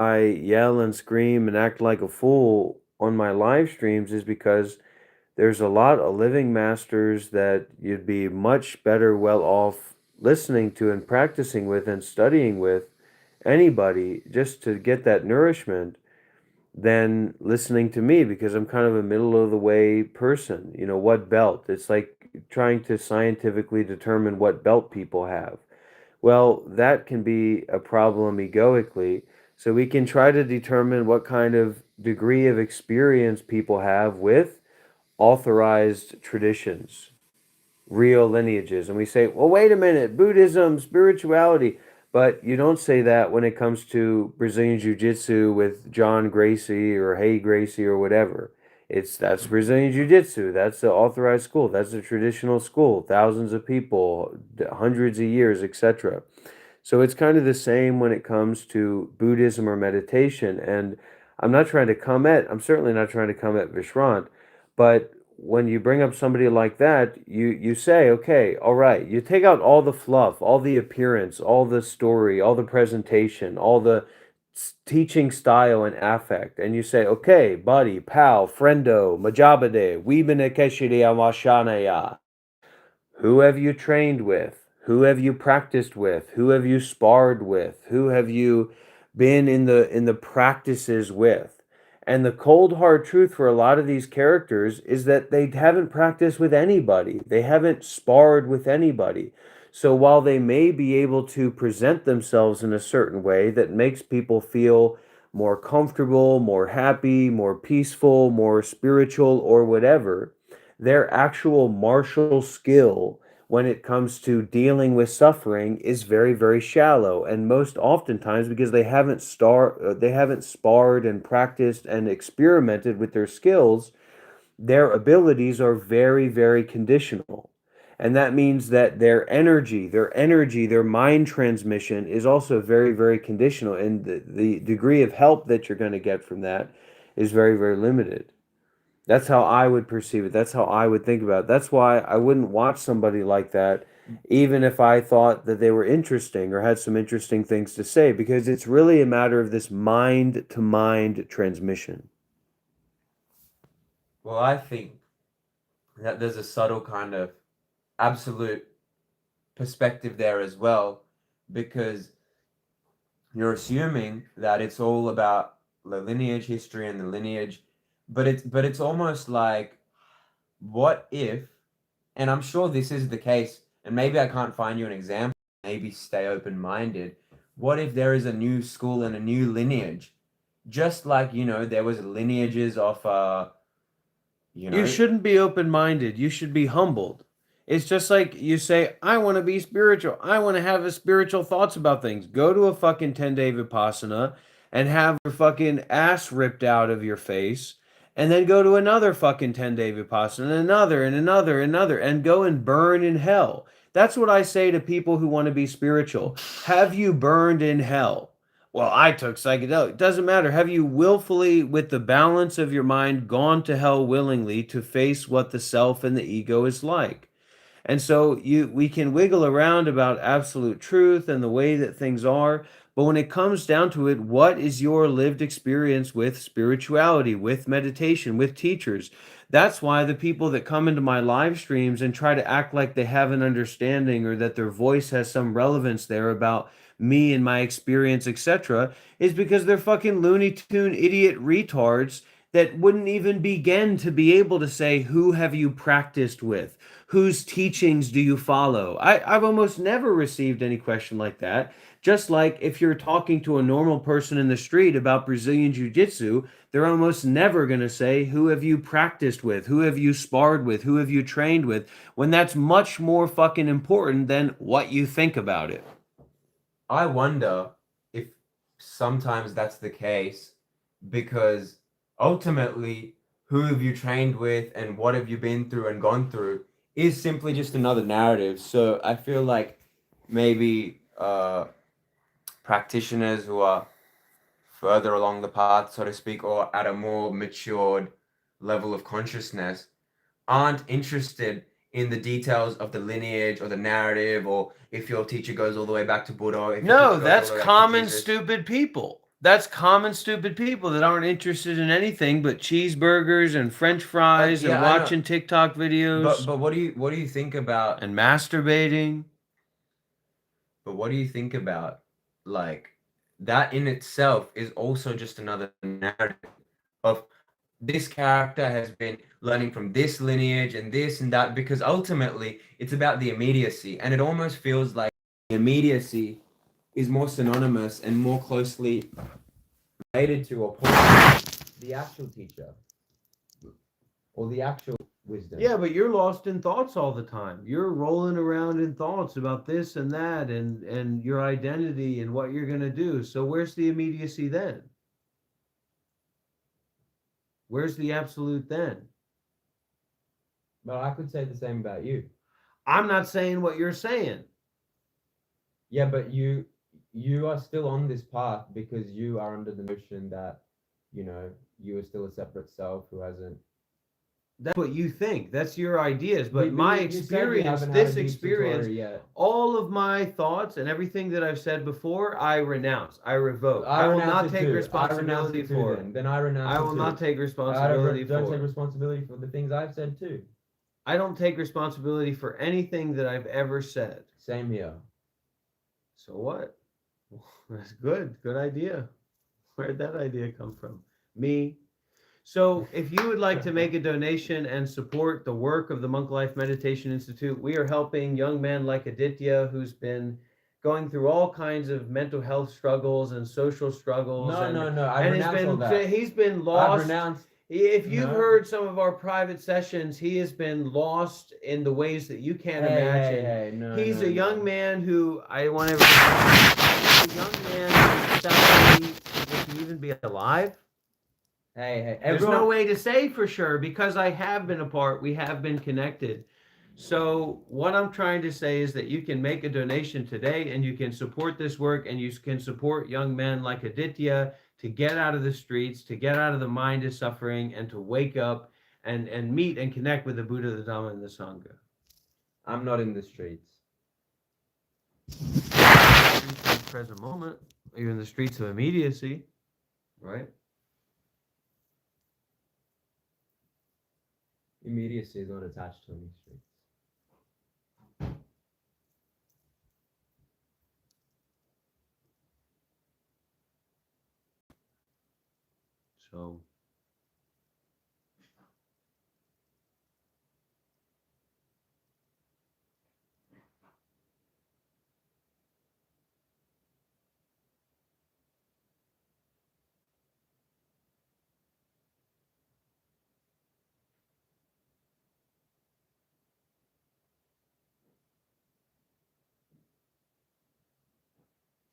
I yell and scream and act like a fool on my live streams is because there's a lot of living masters that you'd be much better well off listening to and practicing with and studying with anybody just to get that nourishment than listening to me because I'm kind of a middle of the way person. You know, what belt? It's like trying to scientifically determine what belt people have. Well, that can be a problem egoically. So we can try to determine what kind of degree of experience people have with authorized traditions, real lineages. And we say, well, wait a minute, Buddhism, spirituality. But you don't say that when it comes to Brazilian Jiu Jitsu with John Gracie or Hey Gracie or whatever. That's Brazilian Jiu Jitsu. That's the authorized school. That's the traditional school. Thousands of people, hundreds of years, etc. So it's kind of the same when it comes to Buddhism or meditation. And I'm certainly not trying to come at Vishrant, but when you bring up somebody like that, you say, okay, all right, you take out all the fluff, all the appearance, all the story, all the presentation, all the teaching style and affect, and you say, okay, buddy, pal, friendo, majabade, webene keshiri amashanaya. Who have you trained with? Who have you practiced with? Who have you sparred with? Who have you been in the practices with? And the cold hard truth for a lot of these characters is that they haven't practiced with anybody. They haven't sparred with anybody. So while they may be able to present themselves in a certain way that makes people feel more comfortable, more happy, more peaceful, more spiritual, or whatever, their actual martial skill when it comes to dealing with suffering is very, very shallow. And most oftentimes because they haven't sparred and practiced and experimented with their skills, their abilities are very, very conditional. And that means that their mind transmission is also very, very conditional. And the degree of help that you're going to get from that is very, very limited. That's how I would perceive it. That's how I would think about it. That's why I wouldn't watch somebody like that, even if I thought that they were interesting or had some interesting things to say, because it's really a matter of this mind to mind transmission. Well, I think that there's a subtle kind of absolute perspective there as well, because you're assuming that it's all about the lineage history and the lineage, but it's almost like, what if, and I'm sure this is the case, and maybe I can't find you an example, maybe stay open-minded. What if there is a new school and a new lineage, just like, there was lineages of you You know shouldn't be open minded. You should be humbled. It's just like you say, I want to be spiritual. I want to have a spiritual thoughts about things. Go to a fucking 10-day Vipassana and have your fucking ass ripped out of your face. And then go to another fucking 10-day Vipassana, and another, and another, and another, and go and burn in hell. That's what I say to people who want to be spiritual. Have you burned in hell? Well, I took psychedelic. It doesn't matter. Have you willfully, with the balance of your mind, gone to hell willingly to face what the self and the ego is like? And so we can wiggle around about absolute truth and the way that things are, but when it comes down to it, what is your lived experience with spirituality, with meditation, with teachers? That's why the people that come into my live streams and try to act like they have an understanding or that their voice has some relevance there about me and my experience, etc., is because they're fucking Looney Tune idiot retards that wouldn't even begin to be able to say, who have you practiced with? Whose teachings do you follow? I've almost never received any question like that. Just like if you're talking to a normal person in the street about Brazilian Jiu Jitsu, they're almost never going to say, who have you practiced with? Who have you sparred with? Who have you trained with? When that's much more fucking important than what you think about it. I wonder if sometimes that's the case, because ultimately, who have you trained with and what have you been through and gone through is simply just another narrative. So I feel like maybe practitioners who are further along the path, so to speak, or at a more matured level of consciousness, aren't interested in the details of the lineage or the narrative, or if your teacher goes all the way back to Buddha, or if your No, teacher goes all that's the way back to common Jesus. stupid people. That's common stupid people that aren't interested in anything but cheeseburgers and French fries and Yeah, I know. watching TikTok videos But what do you think about? and masturbating. But what do you think about like that in itself is also just another narrative of this character has been learning from this lineage and this and that, because ultimately it's about the immediacy, and it almost feels like the immediacy is more synonymous and more closely related to or pointed to the actual teacher or the actual wisdom. Yeah, but you're lost in thoughts all the time. You're rolling around in thoughts about this and that and your identity and what you're going to do. So where's the immediacy then? Where's the absolute then? But I could say the same about you. I'm not saying what you're saying. Yeah, but you are still on this path because you are under the notion that, you know, you are still a separate self who hasn't. That's what you think. That's your ideas. But You- my you said you experience, haven't had a this deep experience, tutorial yet. all of my thoughts and everything that I've said before, I renounce. I revoke. I will renounce not it take too. responsibility it too, for then. it. Then I renounce I it will too. not take I responsibility don't for take it. responsibility for the things I've said too. I don't take responsibility for anything that I've ever said. Same here. So what? That's good. Good idea. Where'd that idea come from? Me. So if you would like to make a donation and support the work of the Monk Life Meditation Institute, we are helping young men like Aditya, who's been going through all kinds of mental health struggles and social struggles. No. I've And renounced all that. he's been I've lost. renounced. If you've No. heard some of our private sessions, he has been lost in the ways that you can't imagine. Hey, no. He's no, a young no. man who I want to. He's a young man who can even be alive. Hey, There's everyone. no way to say for sure because I have been apart. We have been connected. So what I'm trying to say is that you can make a donation today and you can support this work and you can support young men like Aditya to get out of the streets, to get out of the mind of suffering and to wake up and meet and connect with the Buddha, the Dhamma, and the Sangha. I'm not in the streets. At the present moment, you're in the streets of immediacy, right? Immediacy is not attached to any streets. So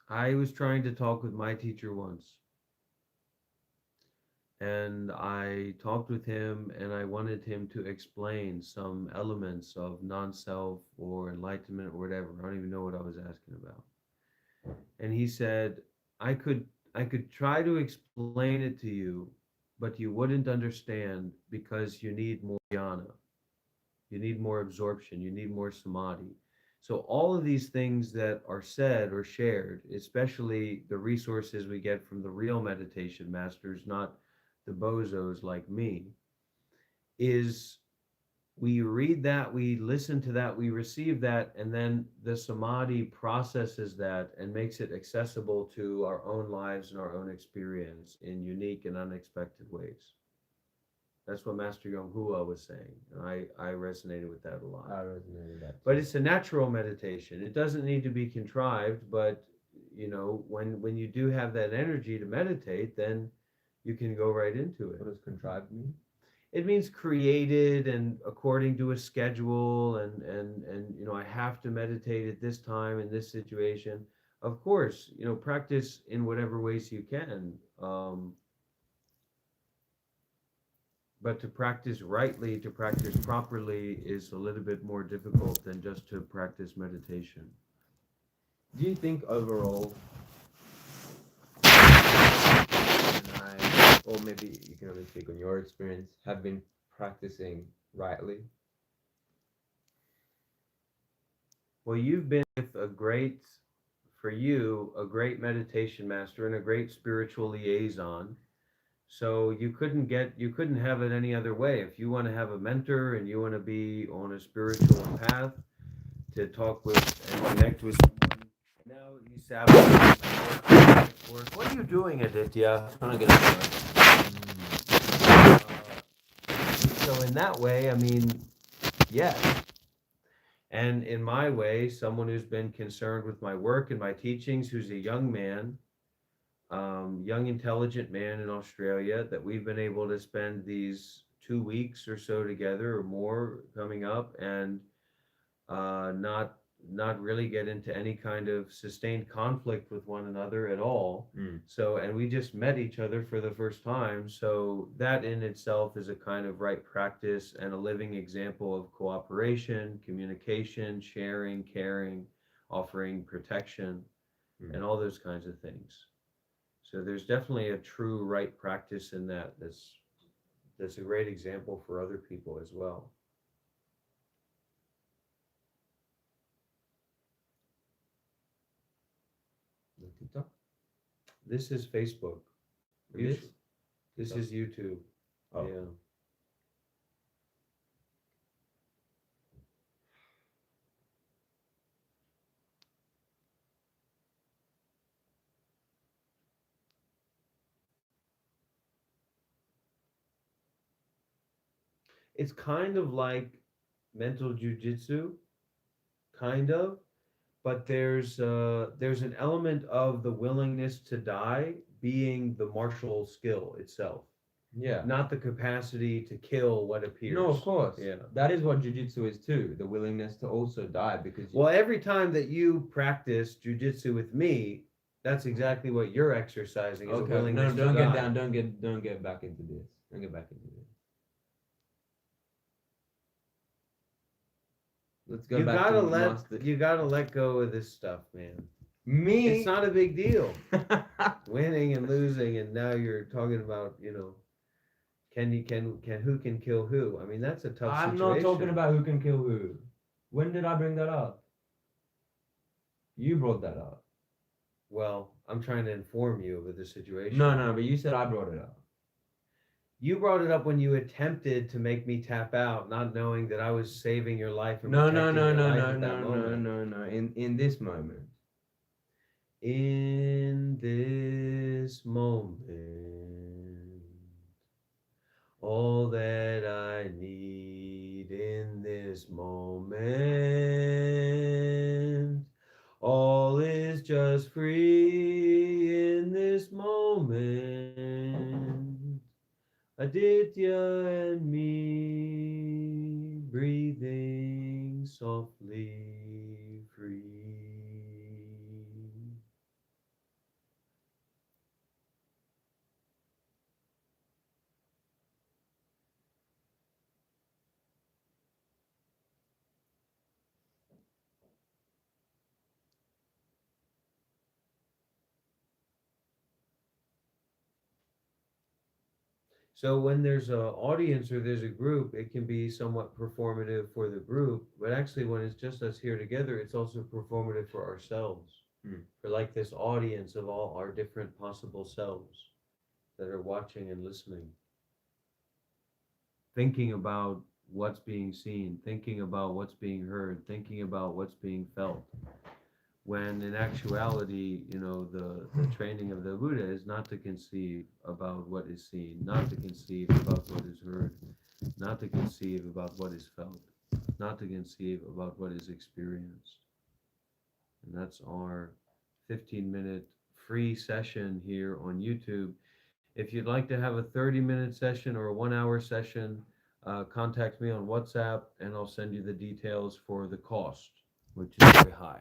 I was trying to talk with my teacher once. And I talked with him and I wanted him to explain some elements of non-self or enlightenment or whatever. I don't even know what I was asking about. And he said, I could try to explain it to you, but you wouldn't understand because you need more jhana. You need more absorption, you need more samadhi. So all of these things that are said or shared, especially the resources we get from the real meditation masters, not the bozos like me, is we read that, we listen to that, we receive that, and then the samadhi processes that and makes it accessible to our own lives and our own experience in unique and unexpected ways. That's what Master Yong Hua was saying. And I resonated with that a lot. I resonated with that. But it's a natural meditation. It doesn't need to be contrived, but you know, when you do have that energy to meditate, then you can go right into it. What does contrived mean? It means created and according to a schedule and you know, I have to meditate at this time in this situation. Of course, you know, practice in whatever ways you can. But to practice rightly, to practice properly is a little bit more difficult than just to practice meditation. Do you think overall, or maybe you can only speak on your experience, have been practicing rightly? Well, you've been with a great for you a great meditation master and a great spiritual liaison. So you couldn't have it any other way. If you want to have a mentor and you want to be on a spiritual path to talk with and connect with someone, now you establish work. What are you doing, Aditya? Trying to get it. So in that way, I mean, yes. And in my way, someone who's been concerned with my work and my teachings, who's a young man, young, intelligent man in Australia, that we've been able to spend these 2 weeks or so together or more coming up, and not really get into any kind of sustained conflict with one another at all. So, and we just met each other for the first time. So that in itself is a kind of right practice and a living example of cooperation, communication, sharing, caring, offering protection, and all those kinds of things. So there's definitely a true right practice in that. That's a great example for other people as well. TikTok? This is Facebook. This? This is YouTube. Oh. Yeah. It's kind of like mental jujitsu, kind of, but there's an element of the willingness to die being the martial skill itself, Yeah. not the capacity to kill what appears. No, of course. Yeah. That is what jiu-jitsu is too. The willingness to also die because Well, every time that you practice jujitsu with me, that's exactly what you're exercising. Is a okay. willingness No, don't to get die. down. Don't get back into this. Don't get back into this. Let's go You back gotta to let you gotta let go of this stuff, man. me. It's not a big deal. Winning and losing, and now you're talking about, can who can kill who? I mean, that's a tough I'm situation. not talking about who can kill who. When did I bring that up? You brought that up. Well, I'm trying to inform you of the situation. No, but you said I brought it up. You brought it up when you attempted to make me tap out, not knowing that I was saving your life and No, protecting no, your no, life no, at that no, moment. no. In this moment. In this moment, all that I need in this moment, all is just free in this moment. Aditya and me breathing softly free. So when there's an audience or there's a group, it can be somewhat performative for the group, but actually when it's just us here together, it's also performative for ourselves, for like this audience of all our different possible selves that are watching and listening, thinking about what's being seen, thinking about what's being heard, thinking about what's being felt. When in actuality, the training of the Buddha is not to conceive about what is seen, not to conceive about what is heard, not to conceive about what is felt, not to conceive about what is experienced. And that's our 15-minute free session here on YouTube. If you'd like to have a 30-minute session or a 1-hour session, contact me on WhatsApp and I'll send you the details for the cost, which is very high.